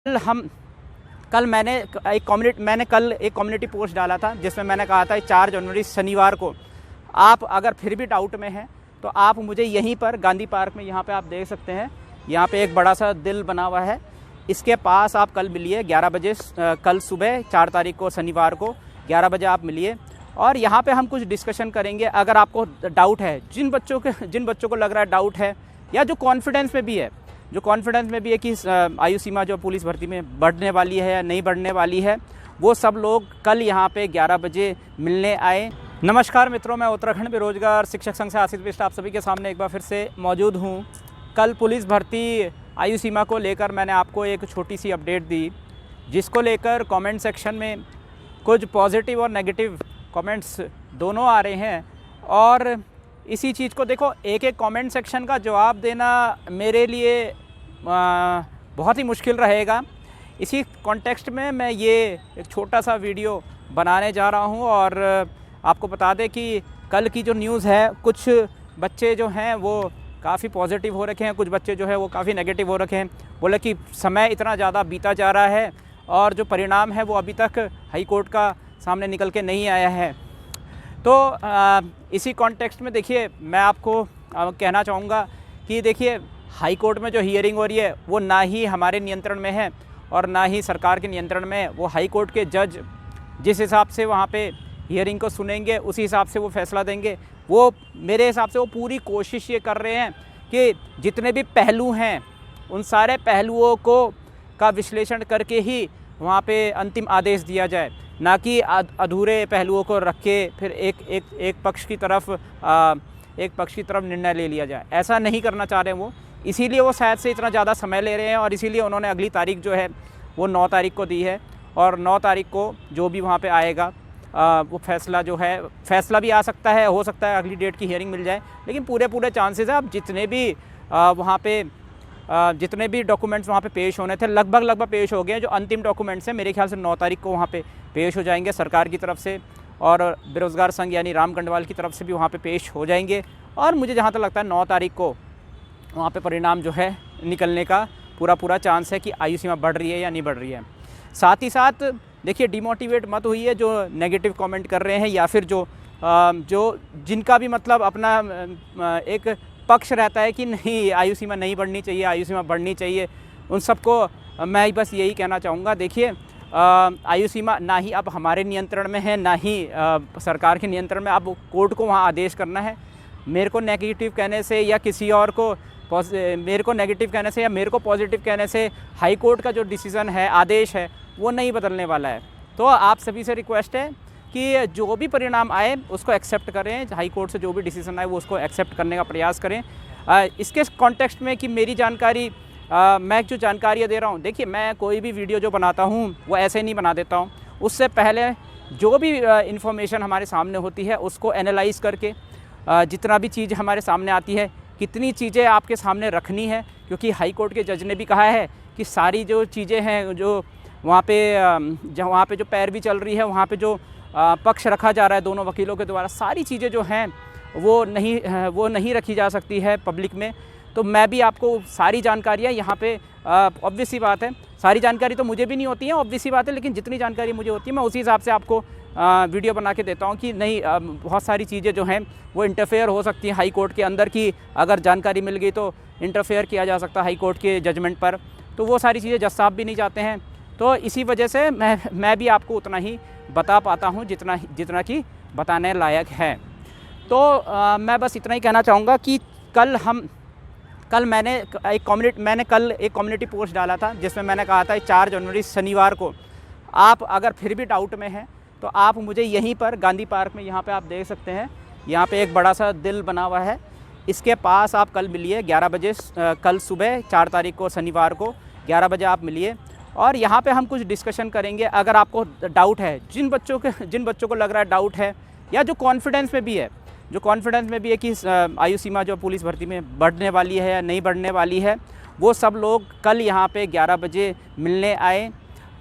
कल मैंने एक कम्युनिटी पोस्ट डाला था जिसमें मैंने कहा था 4 जनवरी शनिवार को आप अगर फिर भी डाउट में हैं तो आप मुझे यहीं पर गांधी पार्क में, यहाँ पे आप देख सकते हैं, यहाँ पे एक बड़ा सा दिल बना हुआ है, इसके पास आप कल मिलिए 11 बजे, कल सुबह 4 तारीख को शनिवार को 11 बजे आप मिलिए और यहाँ पे हम कुछ डिस्कशन करेंगे। अगर आपको डाउट है, जिन बच्चों को लग रहा है डाउट है या जो कॉन्फिडेंस में भी है कि आयु सीमा जो पुलिस भर्ती में बढ़ने वाली है या नहीं बढ़ने वाली है, वो सब लोग कल यहाँ पे 11 बजे मिलने आए। नमस्कार मित्रों, मैं उत्तराखंड बेरोजगार शिक्षक संघ से आसिफ बिष्ट आप सभी के सामने एक बार फिर से मौजूद हूँ। कल पुलिस भर्ती आयु सीमा को लेकर मैंने आपको एक छोटी सी अपडेट दी, जिसको लेकर कमेंट सेक्शन में कुछ पॉजिटिव और नेगेटिव कमेंट्स दोनों आ रहे हैं। और इसी चीज़ को देखो, एक कमेंट सेक्शन का जवाब देना मेरे लिए बहुत ही मुश्किल रहेगा। इसी कॉन्टेक्स्ट में मैं ये एक छोटा सा वीडियो बनाने जा रहा हूँ और आपको बता दें कि कल की जो न्यूज़ है, कुछ बच्चे जो हैं वो काफ़ी पॉजिटिव हो रखे हैं, कुछ बच्चे जो है वो काफ़ी नेगेटिव हो रखे हैं। बोले कि समय इतना ज़्यादा बीता जा रहा है और जो परिणाम है वो अभी तक हाई कोर्ट का सामने निकल के नहीं आया है। तो इसी कॉन्टेक्स्ट में देखिए, मैं आपको कहना चाहूँगा कि देखिए, हाई कोर्ट में जो हियरिंग हो रही है वो ना ही हमारे नियंत्रण में है और ना ही सरकार के नियंत्रण में है। वो हाई कोर्ट के जज जिस हिसाब से वहाँ पे हियरिंग को सुनेंगे उसी हिसाब से वो फैसला देंगे। वो मेरे हिसाब से वो पूरी कोशिश ये कर रहे हैं कि जितने भी पहलू हैं उन सारे पहलुओं का विश्लेषण करके ही वहाँ पे अंतिम आदेश दिया जाए, ना कि अधूरे पहलुओं को रख के फिर एक पक्ष की तरफ निर्णय ले लिया जाए। ऐसा नहीं करना चाह रहे हैं वो, इसीलिए वो शायद से इतना ज़्यादा समय ले रहे हैं और इसीलिए उन्होंने अगली तारीख जो है वो 9 तारीख को दी है। और 9 तारीख को जो भी वहाँ पे आएगा वो फैसला जो है, फैसला भी आ सकता है, हो सकता है अगली डेट की हियरिंग मिल जाए, लेकिन पूरे चांसेस है। अब जितने भी वहाँ पे जितने भी डॉक्यूमेंट्स वहाँ पे पेश होने थे लगभग पेश हो गए हैं। जो अंतिम डॉक्यूमेंट्स हैं मेरे ख्याल से 9 तारीख को वहाँ पे पेश हो जाएंगे सरकार की तरफ से, और बेरोज़गार संघ यानी राम कंडवाल की तरफ से भी वहाँ पे पेश हो जाएंगे। और मुझे जहाँ तक लगता है 9 तारीख को वहाँ पे परिणाम जो है निकलने का पूरा चांस है कि आयु सीमा बढ़ रही है या नहीं बढ़ रही है। साथ ही साथ देखिए, डिमोटिवेट मत हुई जो नेगेटिव कमेंट कर रहे हैं या फिर जो जिनका भी मतलब अपना एक पक्ष रहता है कि नहीं आयु सीमा नहीं बढ़नी चाहिए, आयु सीमा बढ़नी चाहिए, उन सबको मैं बस यही कहना चाहूँगा। देखिए, आयु सीमा ना ही अब हमारे नियंत्रण में है, ना ही सरकार के नियंत्रण में। अब कोर्ट को वहाँ आदेश करना है। मेरे को नेगेटिव कहने से या किसी और को मेरे को नेगेटिव कहने से या मेरे को पॉजिटिव कहने से हाई कोर्ट का जो डिसीज़न है, आदेश है, वो नहीं बदलने वाला है। तो आप सभी से रिक्वेस्ट है कि जो भी परिणाम आए उसको एक्सेप्ट करें, हाई कोर्ट से जो भी डिसीज़न आए वो उसको एक्सेप्ट करने का प्रयास करें। इसके कॉन्टेक्स्ट में कि मेरी जानकारी, मैं जो जानकारियाँ दे रहा हूँ, देखिए, मैं कोई भी वीडियो जो बनाता हूँ वो ऐसे नहीं बना देता हूँ। उससे पहले जो भी इन्फॉर्मेशन हमारे सामने होती है उसको एनालाइज़ करके जितना भी चीज़ हमारे सामने आती है, कितनी चीज़ें आपके सामने रखनी है, क्योंकि हाई कोर्ट के जज ने भी कहा है कि सारी जो चीज़ें हैं, जो वहाँ पे जो पैरवी चल रही है, वहाँ पे जो पक्ष रखा जा रहा है दोनों वकीलों के द्वारा, सारी चीज़ें जो हैं वो नहीं रखी जा सकती है पब्लिक में। तो मैं भी आपको सारी जानकारियाँ यहाँ पे, ऑब्वियस सी बात है, सारी जानकारी तो मुझे भी नहीं होती है, ऑब्वियस सी बात है, लेकिन जितनी जानकारी मुझे होती है मैं उसी हिसाब से आपको वीडियो बना के देता हूँ कि नहीं, बहुत सारी चीज़ें जो हैं वो इंटरफेयर हो सकती हैं हाई कोर्ट के अंदर की। अगर जानकारी मिल गई तो इंटरफेयर किया जा सकता है हाई कोर्ट के जजमेंट पर, तो वो सारी चीज़ें जज साहब भी नहीं चाहते हैं। तो इसी वजह से मैं भी आपको उतना ही बता पाता हूँ जितना कि बताने लायक है। तो मैं बस इतना ही कहना चाहूँगा कि कल मैंने एक कम्युनिटी पोस्ट डाला था जिसमें मैंने कहा था 4 जनवरी शनिवार को आप अगर फिर भी डाउट में हैं तो आप मुझे यहीं पर गांधी पार्क में, यहाँ पे आप देख सकते हैं, यहाँ पे एक बड़ा सा दिल बना हुआ है, इसके पास आप कल मिलिए 11 बजे, कल सुबह 4 तारीख को शनिवार को 11 बजे आप मिलिए और यहाँ पे हम कुछ डिस्कशन करेंगे। अगर आपको डाउट है, जिन बच्चों को लग रहा है डाउट है या जो कॉन्फिडेंस में भी है कि आयु सीमा जो पुलिस भर्ती में बढ़ने वाली है या नहीं बढ़ने वाली है, वो सब लोग कल यहाँ पे 11 बजे मिलने आए।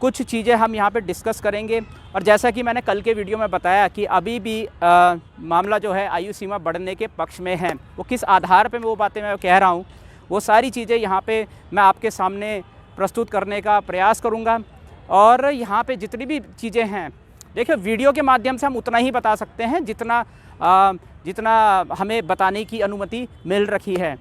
कुछ चीज़ें हम यहाँ पे डिस्कस करेंगे और जैसा कि मैंने कल के वीडियो में बताया कि अभी भी मामला जो है आयु सीमा बढ़ने के पक्ष में है। वो किस आधार पे वो बातें मैं कह रहा हूँ, वो सारी चीज़ें यहाँ पे मैं आपके सामने प्रस्तुत करने का प्रयास करूँगा। और यहाँ पे जितनी भी चीज़ें हैं, देखिए वीडियो के माध्यम से हम उतना ही बता सकते हैं जितना हमें बताने की अनुमति मिल रखी है,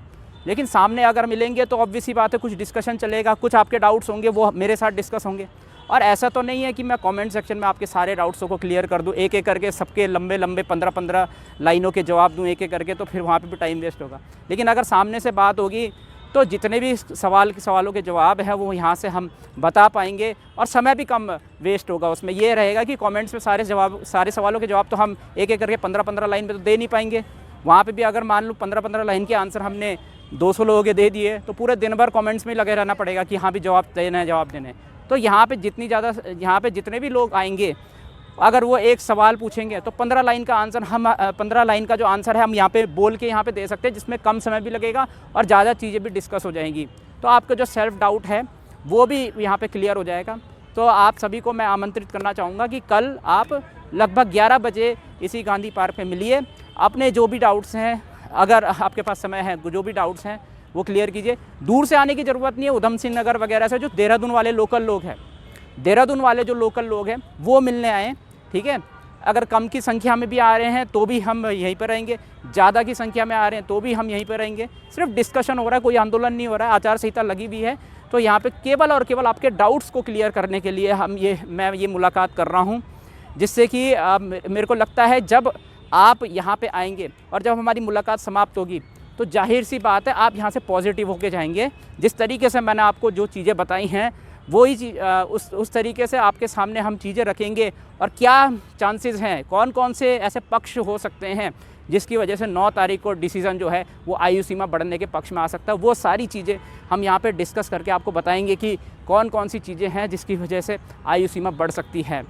लेकिन सामने अगर मिलेंगे तो ऑब्वियस सी बात है कुछ डिस्कशन चलेगा, कुछ आपके डाउट्स होंगे वो मेरे साथ डिस्कस होंगे। और ऐसा तो नहीं है कि मैं कमेंट सेक्शन में आपके सारे डाउट्सों को क्लियर कर दूं, एक एक करके सबके लंबे लंबे 15-15 लाइनों के जवाब दूं एक एक करके, तो फिर वहाँ पे भी टाइम वेस्ट होगा। लेकिन अगर सामने से बात होगी तो जितने भी सवालों के जवाब हैं वो यहाँ से हम बता पाएंगे और समय भी कम वेस्ट होगा। उसमें ये रहेगा कि कमेंट्स में सारे सवालों के जवाब तो हम एक एक करके 15-15 लाइन में तो दे नहीं पाएंगे। वहाँ पे भी अगर मान लो 15-15 लाइन के आंसर हमने 200 लोगों के दे दिए तो पूरे दिन भर कमेंट्स में लगे रहना पड़ेगा कि हाँ भी जवाब देना है। तो यहाँ पे जितने भी लोग आएंगे, अगर वो एक सवाल पूछेंगे तो 15 लाइन का आंसर 15 लाइन का जो आंसर है हम यहाँ पे बोल के यहाँ पे दे सकते हैं, जिसमें कम समय भी लगेगा और ज़्यादा चीज़ें भी डिस्कस हो जाएंगी। तो आपका जो सेल्फ डाउट है वो भी यहाँ पे क्लियर हो जाएगा। तो आप सभी को मैं आमंत्रित करना चाहूँगा कि कल आप लगभग 11 बजे इसी गांधी पार्क में मिलिए। अपने जो भी डाउट्स हैं, अगर आपके पास समय है, जो भी डाउट्स हैं वो क्लियर कीजिए। दूर से आने की ज़रूरत नहीं है। उधम सिंह नगर वगैरह से जो देहरादून वाले लोकल लोग हैं, देहरादून वाले जो लोकल लोग हैं वो मिलने आएँ, ठीक है। अगर कम की संख्या में भी आ रहे हैं तो भी हम यहीं पर रहेंगे, ज़्यादा की संख्या में आ रहे हैं तो भी हम यहीं पर रहेंगे। सिर्फ डिस्कशन हो रहा है, कोई आंदोलन नहीं हो रहा है। आचार संहिता लगी हुई है, तो यहाँ पे केवल और केवल आपके डाउट्स को क्लियर करने के लिए मैं ये मुलाकात कर रहा हूँ, जिससे कि मेरे को लगता है जब आप यहाँ पे आएंगे और जब हमारी मुलाकात समाप्त होगी तो जाहिर सी बात है आप यहाँ से पॉजिटिव होके जाएंगे। जिस तरीके से मैंने आपको जो चीज़ें बताई हैं वही उस तरीके से आपके सामने हम चीज़ें रखेंगे और क्या चांसेस हैं, कौन कौन से ऐसे पक्ष हो सकते हैं जिसकी वजह से 9 तारीख को डिसीज़न जो है वो आयु सीमा बढ़ने के पक्ष में आ सकता है। वो सारी चीज़ें हम यहाँ पे डिस्कस करके आपको बताएंगे कि कौन कौन सी चीज़ें हैं जिसकी वजह से आयु सीमा बढ़ सकती है।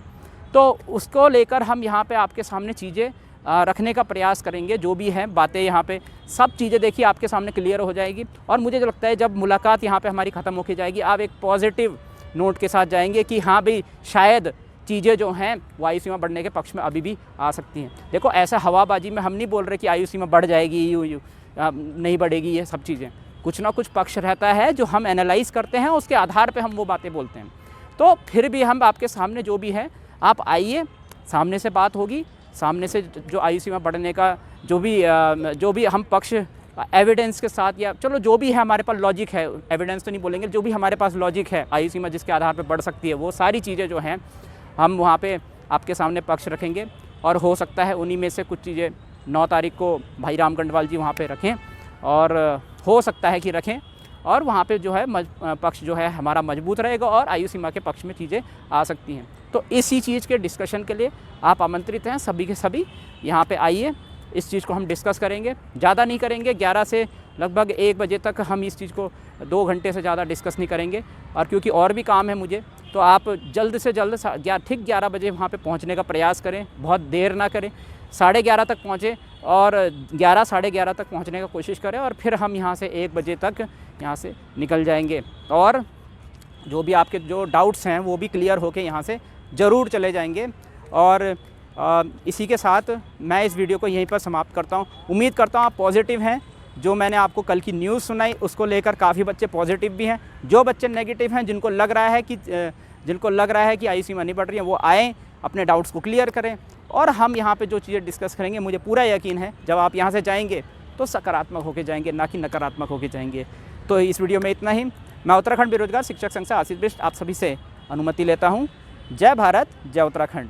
तो उसको लेकर हम यहाँ पे आपके सामने चीज़ें रखने का प्रयास करेंगे। जो भी है बातें यहाँ पे सब चीज़ें देखिए आपके सामने क्लियर हो जाएगी। और मुझे जो लगता है जब मुलाकात यहाँ पे हमारी ख़त्म होके जाएगी, आप एक पॉजिटिव नोट के साथ जाएंगे कि हाँ भाई शायद चीज़ें जो हैं वो आयु सीमा बढ़ने के पक्ष में अभी भी आ सकती हैं। देखो ऐसा हवाबाजी में हम नहीं बोल रहे कि आयु सीमा बढ़ जाएगी, यूँ नहीं बढ़ेगी। ये सब चीज़ें कुछ ना कुछ पक्ष रहता है जो हम एनालाइज़ करते हैं, उसके आधार पर हम वो बातें बोलते हैं। तो फिर भी हम आपके सामने जो भी है आप आइए, सामने से बात होगी, सामने से जो आयु सीमा बढ़ने का जो भी हम पक्ष एविडेंस के साथ, या चलो जो भी है हमारे पास लॉजिक है, एविडेंस तो नहीं बोलेंगे, जो भी हमारे पास लॉजिक है आयु सीमा जिसके आधार पर बढ़ सकती है, वो सारी चीज़ें जो हैं हम वहाँ पे आपके सामने पक्ष रखेंगे। और हो सकता है उन्हीं में से कुछ चीज़ें 9 तारीख को भाई राम कंडवाल जी वहाँ पे रखें, और हो सकता है कि रखें, और वहाँ पे जो है पक्ष जो है हमारा मजबूत रहेगा और आयु सीमा के पक्ष में चीज़ें आ सकती हैं। तो इसी चीज़ के डिस्कशन के लिए आप आमंत्रित हैं, सभी के सभी यहाँ पे आइए। इस चीज़ को हम डिस्कस करेंगे, ज़्यादा नहीं करेंगे। 11 से लगभग 1 बजे तक हम इस चीज़ को 2 घंटे से ज़्यादा डिस्कस नहीं करेंगे। और क्योंकि और भी काम है मुझे, तो आप जल्द से जल्द ठीक 11 बजे वहाँ पे पहुँचने का प्रयास करें, बहुत देर ना करें। 11:30 तक पहुँचें और 11 साढ़े 11 तक पहुँचने का कोशिश करें, और फिर हम यहाँ से 1 बजे तक यहाँ से निकल जाएंगे। और जो भी आपके जो डाउट्स हैं वो भी क्लियर होके यहाँ से ज़रूर चले जाएंगे। और इसी के साथ मैं इस वीडियो को यहीं पर समाप्त करता हूँ। उम्मीद करता हूँ आप पॉजिटिव हैं। जो मैंने आपको कल की न्यूज़ सुनाई उसको लेकर काफ़ी बच्चे पॉजिटिव भी हैं। जो बच्चे नेगेटिव हैं, जिनको लग रहा है कि आयु सीमा नहीं बढ़ रही है, वो आएँ, अपने डाउट्स को क्लियर करें। और हम यहाँ पे जो चीज़ें डिस्कस करेंगे, मुझे पूरा यकीन है जब आप यहाँ से जाएंगे तो सकारात्मक होके जाएंगे, ना कि नकारात्मक होके जाएंगे। तो इस वीडियो में इतना ही। मैं उत्तराखंड बेरोजगार शिक्षक संघ से आशीष बिष्ट आप सभी से अनुमति लेता हूँ। जय भारत, जय उत्तराखंड।